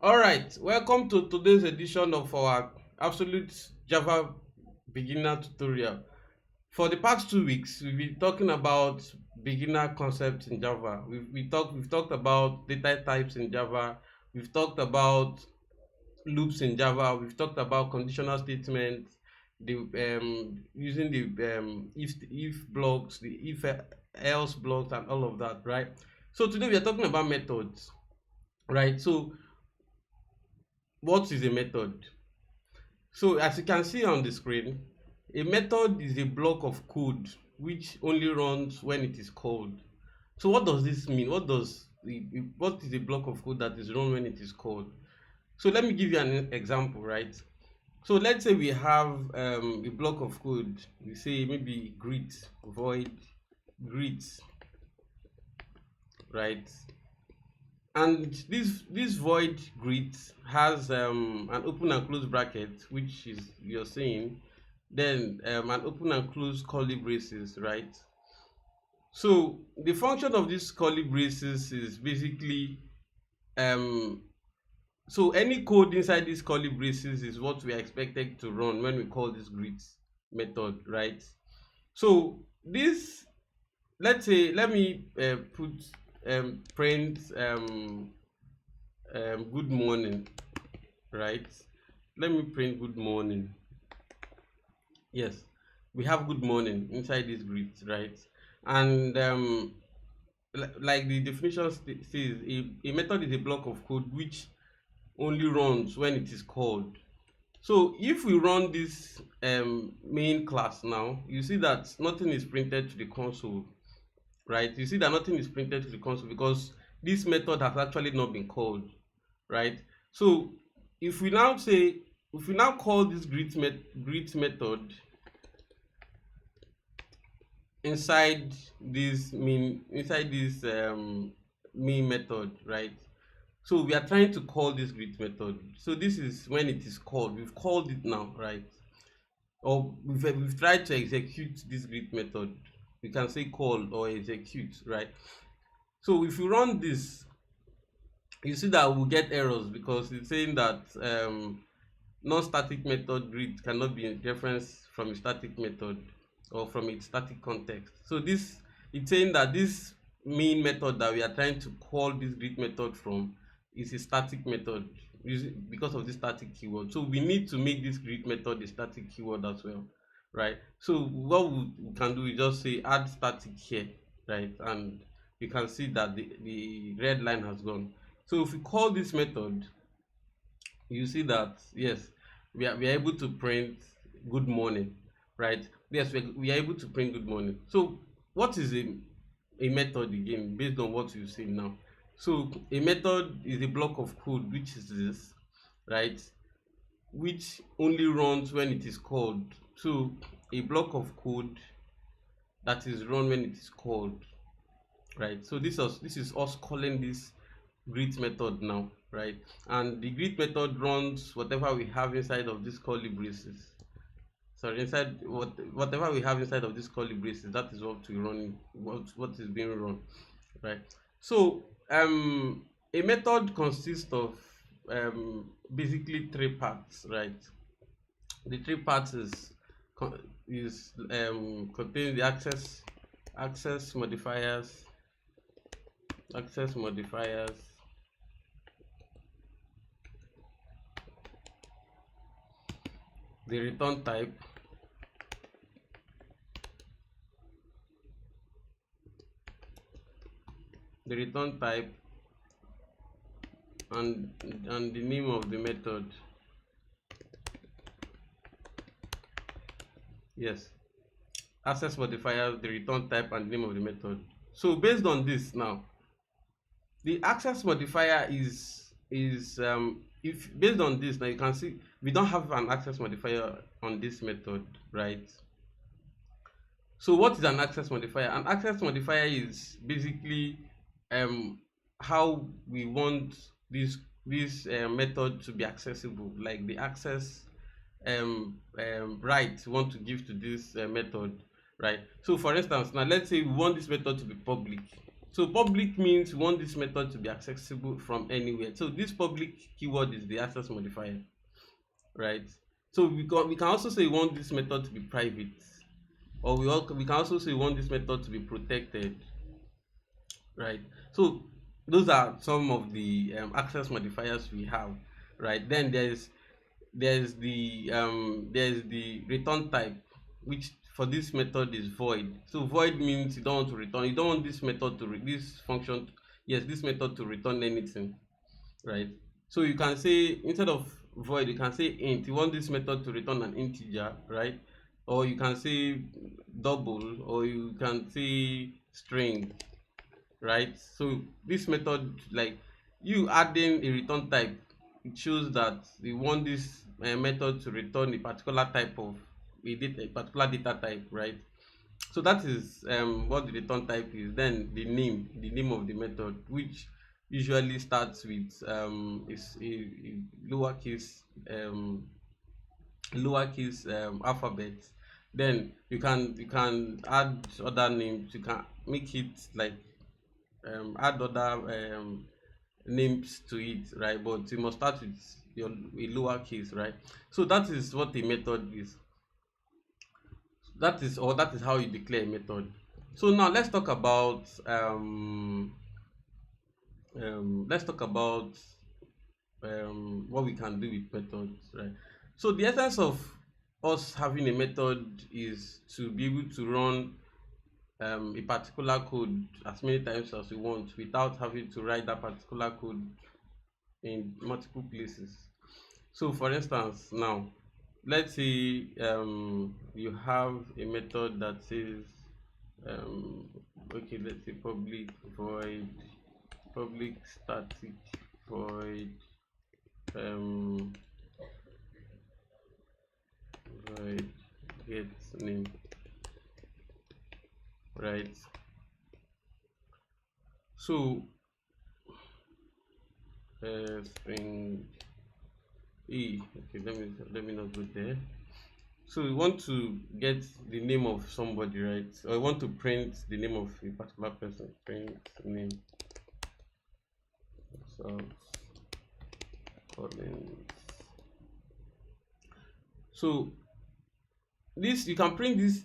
All right, welcome to today's edition of our Absolute Java Beginner Tutorial. For the past 2 weeks, we've been talking about beginner concepts in Java. We've talked about data types in Java. We've talked about loops in Java. We've talked about conditional statements, the using the if blocks, the if else blocks, and all of that, right? So today we are talking about methods, right? So what is a method? So as you can see on the screen, a method is a block of code which only runs when it is called. So what does this mean? What is a block of code that is run when it is called? So let me give you an example, right? So let's say we have a block of code. We say maybe greet void greet, right? And this void greet has an open and close bracket, which is you're saying, then an open and close curly braces, right? So the function of this curly braces is basically um so any code inside these curly braces is what we are expected to run when we call this greet method, right? So this, let's say, let me put print good morning, right? Let me print good morning. Yes, we have good morning inside this greet, right? And like the definition says, a method is a block of code which only runs when it is called. So if we run this main class now, you see that nothing is printed to the console, right? You see that nothing is printed to the console because this method has actually not been called, right? So if we now say, if we now call this greet method inside this main method, right? So we are trying to call this greet method. So this is when it is called. We've called it now, right? Or we've tried to execute this greet method. We can say call or execute, right? So if you run this, you see that we'll get errors because it's saying that non-static method greet cannot be referenced from a static method or from a static context. So this, it's saying that this main method that we are trying to call this greet method from is a static method because of this static keyword. So we need to make this greet method a static keyword as well, right? So what we can do is just say add static here, right? And you can see that the red line has gone. So if we call this method, you see that yes, we are able to print good morning, right? Yes, we are able to print good morning. So what is a method again, based on what you see now? So a method is a block of code which is this, right, which only runs when it is called. So a block of code that is run when it is called, right? So this is us calling this greet method now, right? And the greet method runs whatever we have inside of this curly braces. Sorry, inside whatever we have inside of this curly braces, that is what we run, what is being run, right? So a method consists of basically three parts, right? The three parts contain the access modifiers, access modifiers, the return type, the return type, and the name of the method. Yes, access modifier, the return type, and the name of the method. So based on this now, the access modifier is if based on this now, you can see we don't have an access modifier on this method, right? So what is an access modifier? An access modifier is basically how we want this method to be accessible, like the access right we want to give to this method, right? So for instance, now let's say we want this method to be public, So public means we want this method to be accessible from anywhere. So this public keyword is the access modifier, right? So we can also say we want this method to be private, or we can also say we want this method to be protected, right? So those are some of the access modifiers we have, right? Then there's the return type, which for this method is void. So void means you don't want to return, you don't want this method to this function, yes, this method to return anything, right? So you can say, instead of void, you can say int, you want this method to return an integer, right? Or you can say double, or you can say string, right? So this method, like, you adding a return type, it shows that you want this method to return a particular type of a particular data type, right? So that is what the return type is. Then the name of the method, which usually starts with is a lowercase alphabet. Then you can add other names, you can make it like add other names to it, right? But you must start with your a lowercase, right? So that is what a method is. That is how you declare a method. So now let's talk about what we can do with methods, right? So the essence of us having a method is to be able to run a particular code as many times as we want without having to write that particular code in multiple places. So for instance, now let's say you have a method that says um, okay, let's say public static void um, void get name, right? So string e, okay, let me not go there. So we want to get the name of somebody, right? Or we want to print the name of a particular person. Print name. So Collins. So this, you can print this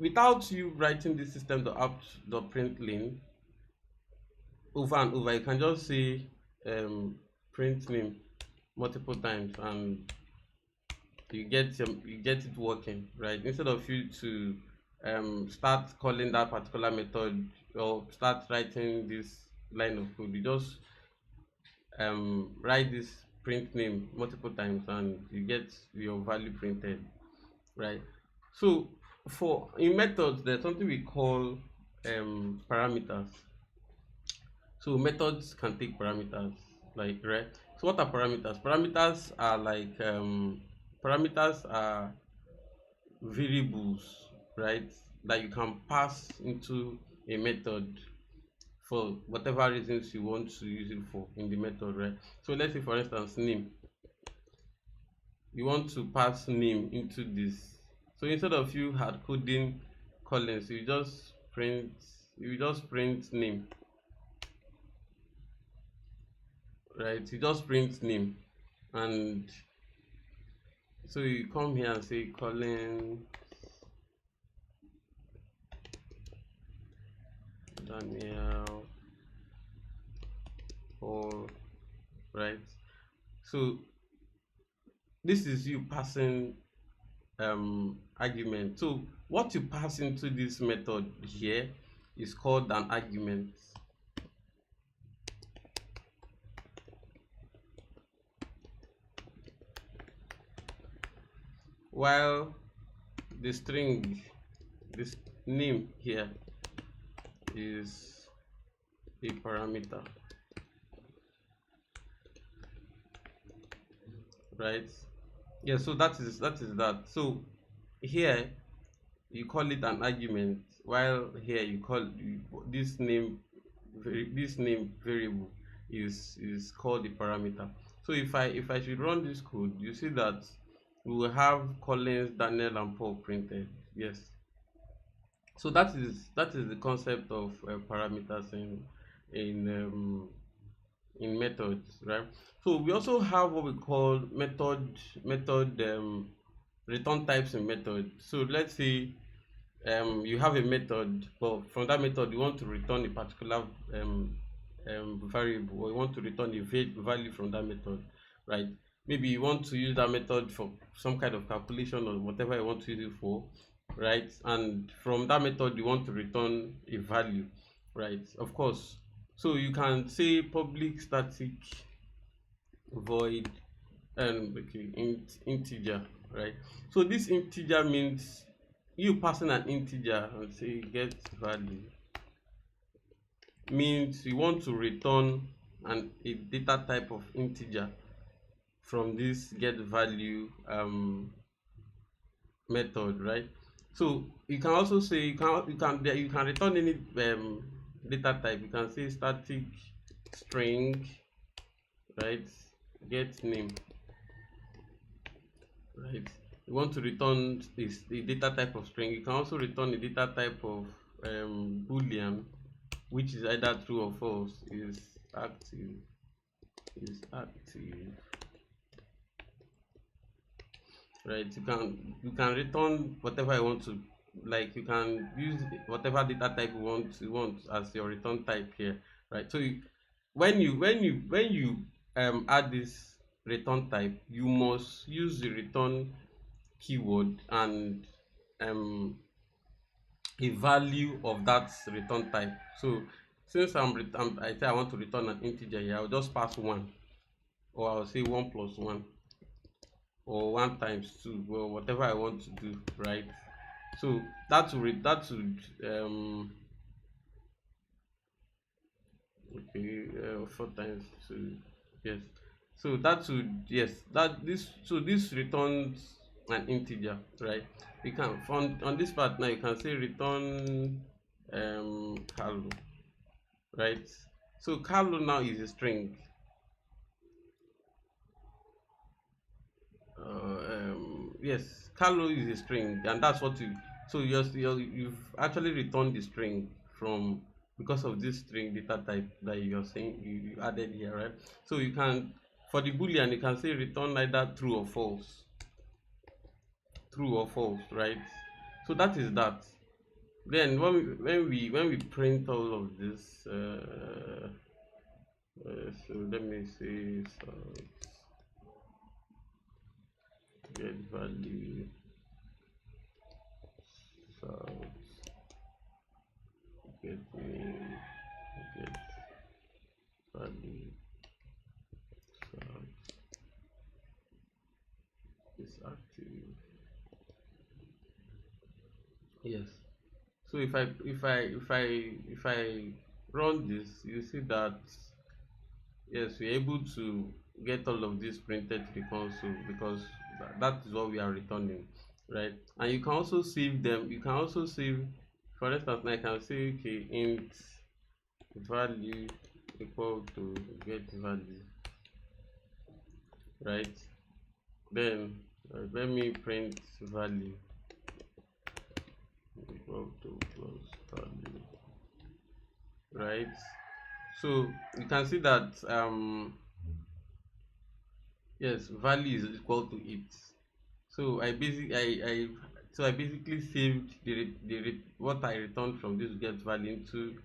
without you writing this system.out.println over and over. You can just say print name multiple times, and you get it working, right? Instead of you to start calling that particular method or start writing this line of code, you just write this print name multiple times and you get your value printed, right? So for in methods, there's something we call parameters. So methods can take parameters, like, right? So what are parameters? Parameters are variables, right, that you can pass into a method for whatever reasons you want to use it for in the method, right? So let's say, for instance, name. You want to pass name into this. So instead of you hard coding Collins, you just print name, right? You just print name, and so you come here and say Collins Daniel Paul, right? So this is you passing argument. So what you pass into this method here is called an argument, while the string, this name here, is a parameter, right? Yeah, so that. So here you call it an argument, while here you call this name variable is called the parameter. So if I should run this code, you see that we will have Collins, Daniel, and Paul printed. Yes. So that is the concept of parameters in methods, right? So we also have what we call method return types in method. So let's say you have a method, but from that method you want to return a particular variable, or you want to return a value from that method, right? Maybe you want to use that method for some kind of calculation or whatever you want to use it for, right? And from that method you want to return a value, right? Of course, so you can say public static void okay, integer, right? So this integer means you passing an integer and say get value, means you want to return a data type of integer from this get value method, right? So you can also say you can return any data type. You can say static string, right? Get name, right? You want to return this the data type of string. You can also return a data type of boolean, which is either true or false. Is active, right? You can return whatever you want to, like you can use whatever data type you want as your return type here, right? So when you add this return type, you must use the return keyword and um a value of that return type. So since I say I want to return an integer here, I'll just pass 1, or I'll say 1 plus 1, or 1 times 2, well, whatever I want to do, right? So that would okay, 4 times 2, yes. So that would, yes, this returns an integer, right? You can on this part now you can say return hello, right? So hello now is a string. Yes, hello is a string, and that's what you, so you've actually returned the string from, because of this string data type that you're saying you added here, right? So you can, for the boolean, you can say return either true or false, right? So that is that. Then when we print all of this, so let me see, so get value, so get name, get value, so is active, yes. So if I run this, you see that yes, we're able to get all of this printed to the console, because that is what we are returning, right? And you can also save them. You can also save, for instance, I can say okay, int value equal to get value, right? Then let me print value equal to plus value, right? So you can see that yes, value is equal to it. So I basically saved what I returned from this get value into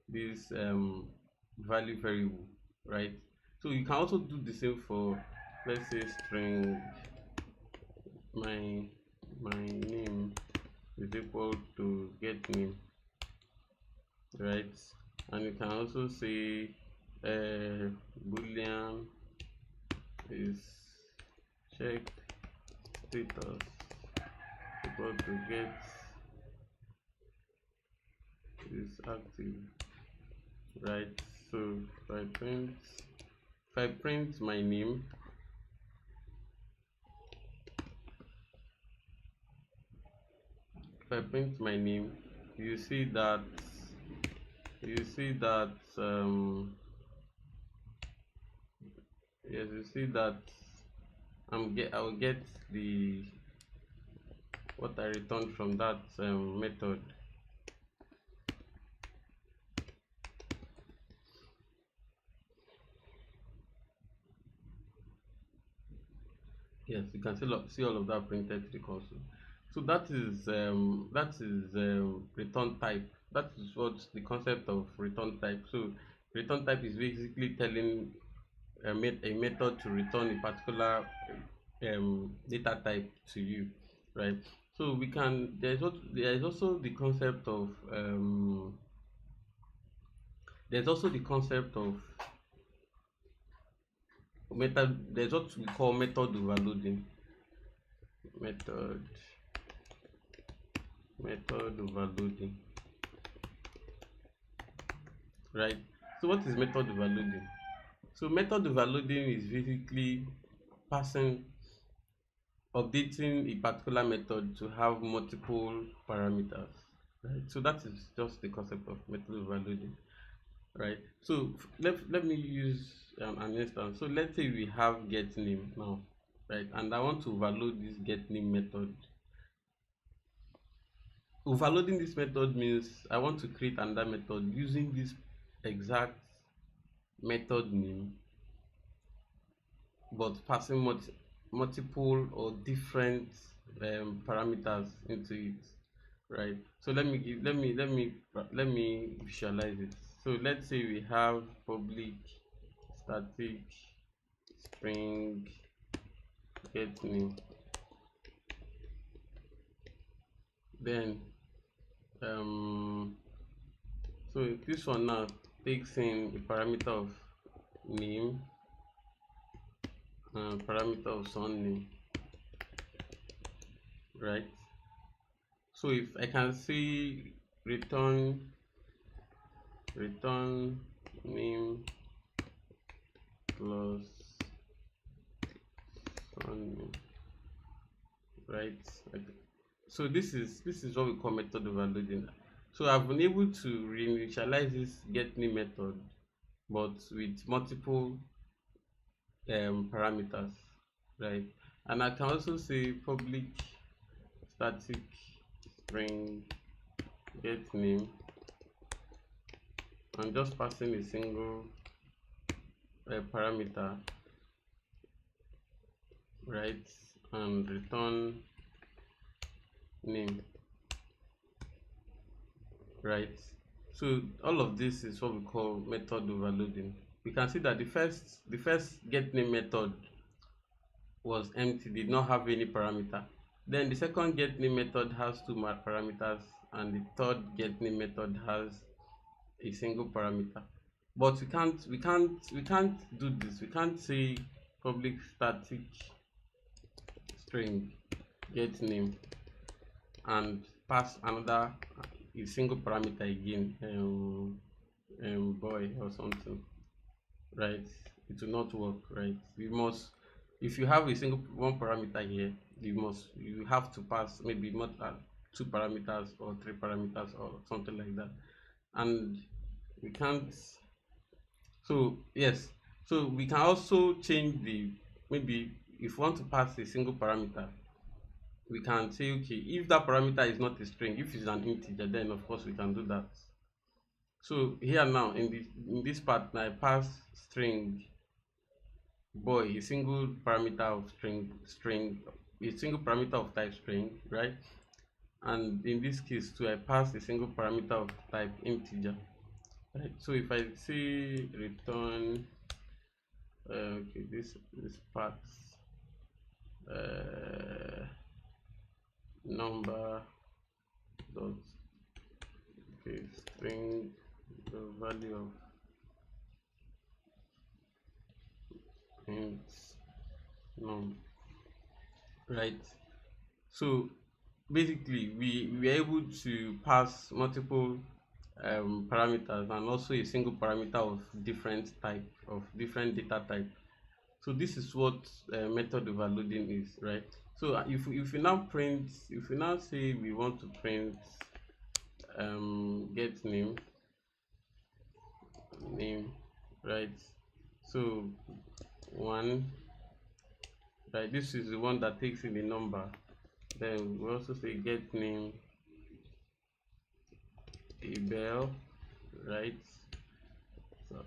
this value variable, right? So you can also do the same for, let's say, string my name is equal to get name, right? And you can also say boolean is check status equal to get is active, right? So if I print my name, you see that you see that yes, you see that I will get the what I returned from that method, Yes, you can see all of that printed to the console. So that is return type. That is what the concept of return type. So return type is basically telling a method to return a particular data type to you, right? So we can there is also the concept of there's also the concept of method. There's what we call method overloading. Method overloading, right? So what is method overloading? So method overloading is basically passing updating a particular method to have multiple parameters, right? So that is just the concept of method overloading, right? So let me use an instance. So let's say we have get name now, right? And I want to overload this get name method. Overloading this method means I want to create another method using this exact method name, but passing multiple or different parameters into it, right? So let me visualize it. So let's say we have public static string get name, then um so this one now takes in a parameter of name and parameter of surname, right? So if I can see return name plus surname, right? Okay. So this is what we call method overloading. So I've been able to reinitialize this get name method, but with multiple parameters, right? And I can also say public static string get name and just passing a single parameter, right? And return name, right? So all of this is what we call method overloading. We can see that the first get name method was empty, did not have any parameter. Then the second get name method has two parameters, and the third get name method has a single parameter. But we can't do this. We can't say public static string get name and pass another a single parameter again, boy or something, right? It will not work, right? You must, if you have a single one parameter here, you have to pass maybe more than two parameters or three parameters or something like that, and we can't. So yes, so we can also change the, maybe if we want to pass a single parameter, we can say, okay, if that parameter is not a string, if it's an integer, then of course we can do that. So here now in this part now I pass string boy, a single parameter of string, a single parameter of type string, right? And in this case too I pass a single parameter of type integer, right? So if I say return okay, this part number dot, okay, string the value of int num, right? So basically we are able to pass multiple parameters and also a single parameter of different type, of different data type. So this is what method overloading is, right? So if we now print, if we now say we want to print get name, right? So one, right, this is the one that takes in the number. Then we also say get name Abel, right? So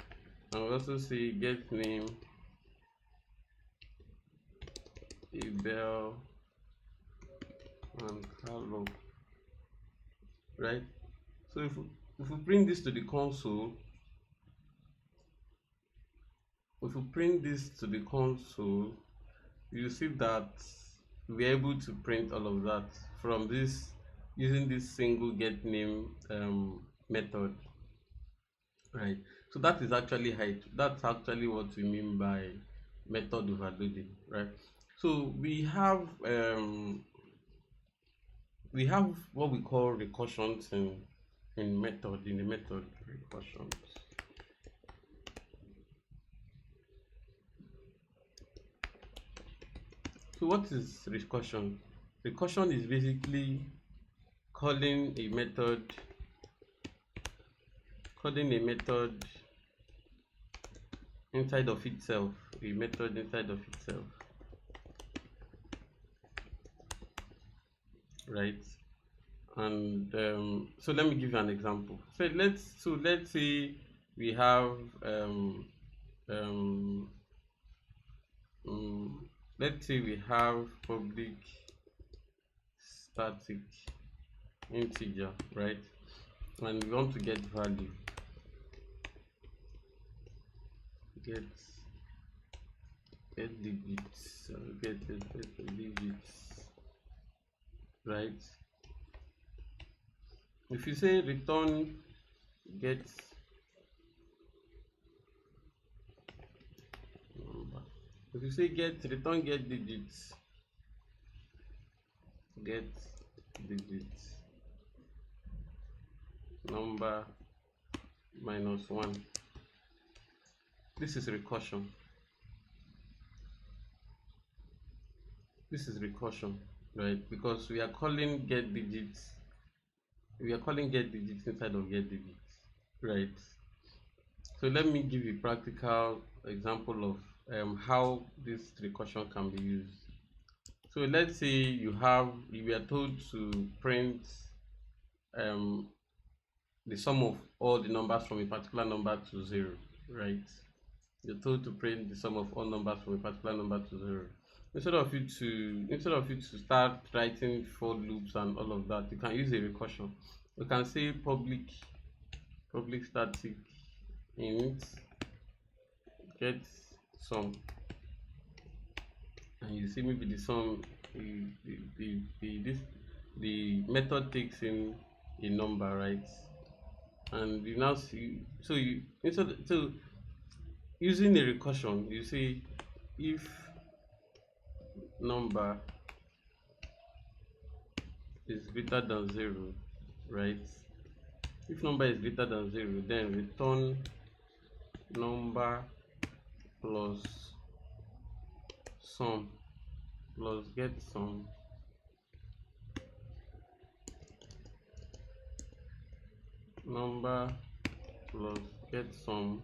and we also say get name Abel and Carlo, right? So if we bring this to the console, if we bring this to the console, you see that we're able to print all of that from this using this single get name method, right? So that is actually that's actually what we mean by method overloading, right? So we have what we call recursions in method in the method recursions. So what is recursion? Recursion is basically calling a method inside of itself, a method inside of itself, right? And so let me give you an example. So let's say we have um, let's say we have public static integer, right? And we want to get value, get digits, get digits, right? If you say return get number, if you say return get digits, number minus 1, this is recursion. This is recursion, right? Because we are calling get digits inside of get digits, right? So let me give you a practical example of how this recursion can be used. So let's say you are told to print the sum of all the numbers from a particular number to 0, right? You're told to print the sum of all numbers from a particular number to 0. Instead of you to start writing for loops and all of that, you can use a recursion. You can say public static int get sum, and you see maybe the sum, the method takes in a number, right? And you now see, so using a recursion, you say if number is greater than 0, right? If number is greater than 0, then return number plus sum plus get sum number plus get sum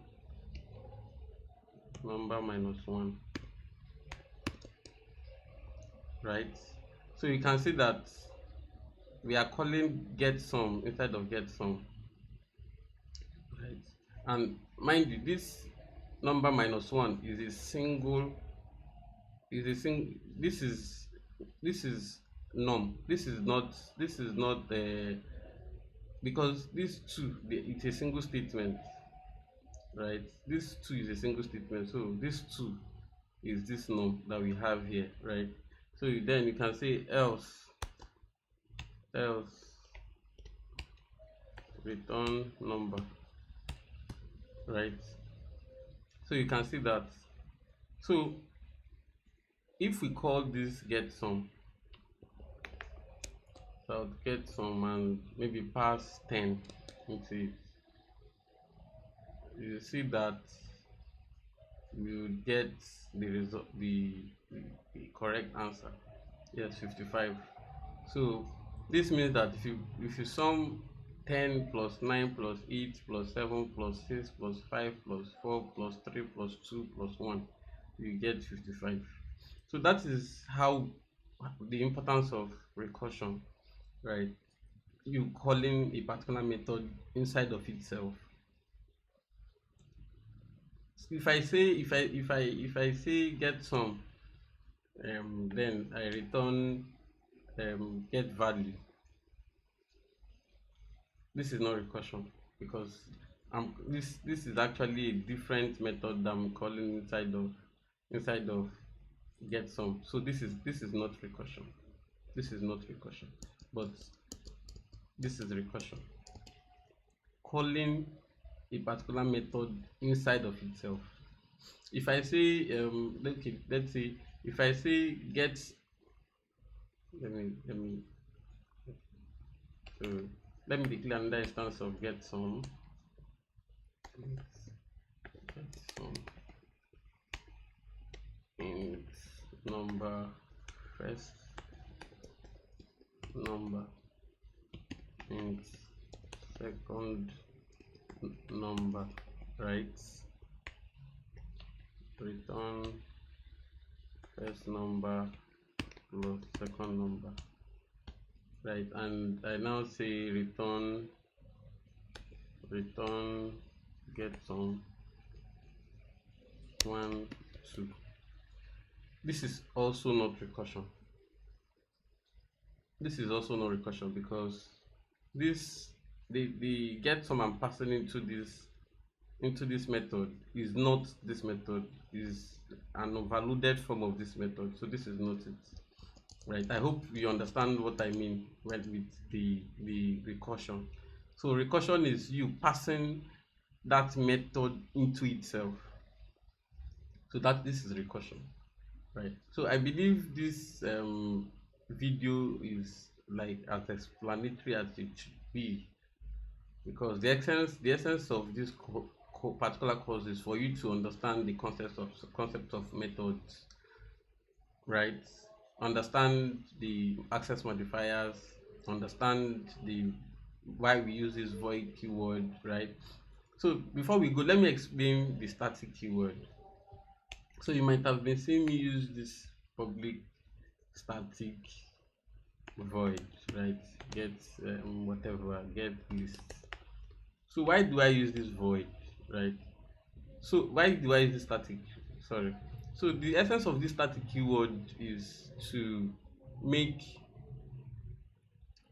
number minus 1, right? So you can see that we are calling get sum inside of get sum, right? And mind you, this number minus 1 is a single this is num. This is not because this 2, it's a single statement, right? This 2 is a single statement, so this 2 is this num that we have here, right? So then you can say else return number, right? So you can see that. So if we call this get sum, so get sum and maybe pass 10 into it, you see that we will get the result, the correct answer. Yes, 55. So this means that if you sum 10 plus 9 plus 8 plus 7 plus 6 plus 5 plus 4 plus 3 plus 2 plus 1, you get 55. So that is how the importance of recursion, right? You calling a particular method inside of itself. If I say get sum, then I return get value. This is not recursion because this is actually a different method that I'm calling inside of get some. So this is not recursion. This is not recursion, but this is recursion. Calling a particular method inside of itself. If I say okay, let's say if I say get, let me so let me declare another instance of get some. Get some int number, first number, int second number, right? Return first number plus second number, right? And I now say return get some 1 2. This is also not recursion. This is also not recursion because this the get some I'm passing into this method is not this method, is an overloaded form of this method. So this is not it, right? I hope you understand what I mean with the recursion. So recursion is you passing that method into itself. So that this is recursion, right? So I believe this video is like as explanatory as it should be, because the essence of this particular course is for you to understand the concept of methods, right? Understand the access modifiers, understand the why we use this void keyword, right? So before we go, let me explain the static keyword. So you might have been seeing me use this public static void, right? Get whatever, get list. So why do I use this void, right? So why do I use this static? Sorry. So the essence of this static keyword is to make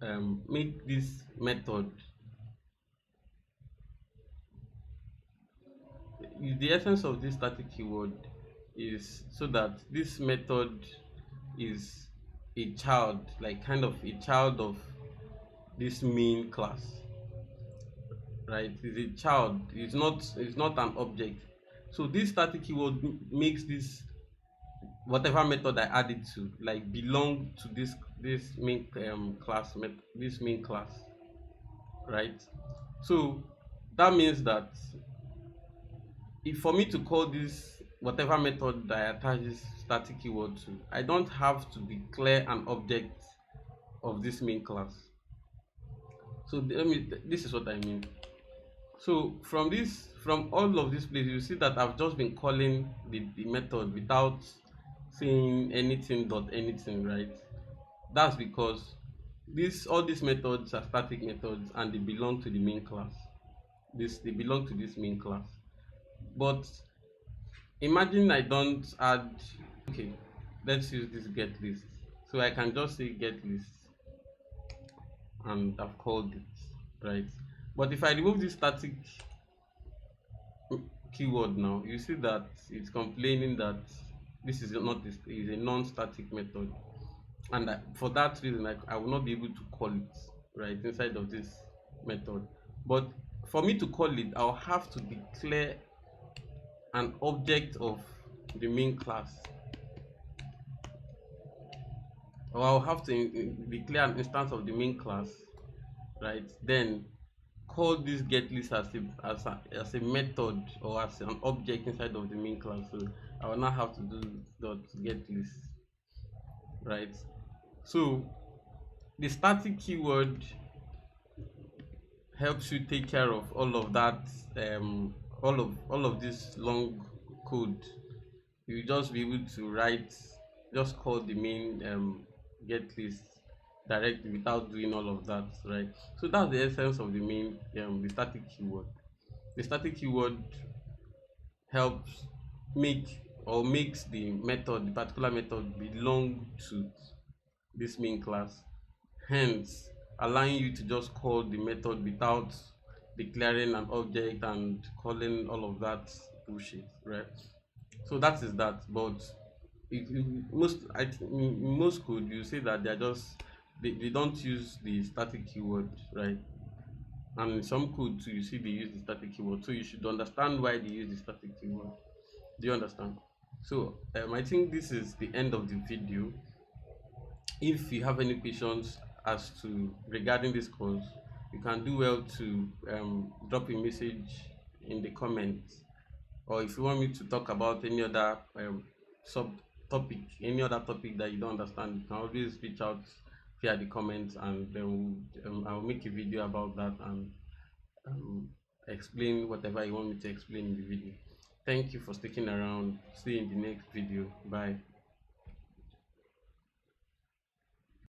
this method. The essence of this static keyword is so that this method is a child, like kind of a child of this main class, right? It's a child, it's not an object. So this static keyword makes this whatever method I add it to like belong to this main class, this main class, right? So that means that if for me to call this whatever method that I attach this static keyword to, I don't have to declare an object of this main class. So this is what I mean. So from all of this place, you see that I've just been calling the method without saying anything dot anything, right? That's because all these methods are static methods and they belong to the main class. They belong to this main class. But imagine I don't add, okay, let's use this get list. So I can just say get list and I've called it, right? But if I remove this static keyword now, you see that it's complaining that this is not is a non-static method, and for that reason I will not be able to call it right inside of this method. But for me to call it, I'll have to declare an object of the main class, or I'll have to declare an instance of the main class, right? Then call this get list as a method or as an object inside of the main class. So I will not have to do dot get list, right? So the static keyword helps you take care of all of that, all of this long code. You just be able to just call the main get list directly without doing all of that, right? So that's the essence of the static keyword. The static keyword helps make or makes the particular method belong to this main class, hence allowing you to just call the method without declaring an object and calling all of that bullshit, right? So that is that. But most in most code you say that they don't use the static keyword, right? And in some code too you see they use the static keyword, so you should understand why they use the static keyword. Do you understand? So I think this is the end of the video. If you have any questions as to regarding this course, you can do well to drop a message in the comments, or if you want me to talk about any other sub topic, any other topic that you don't understand, you can always reach out via the comments, and then I'll make a video about that and um, explain whatever you want me to explain in the video. Thank you for sticking around. See you in the next video. Bye.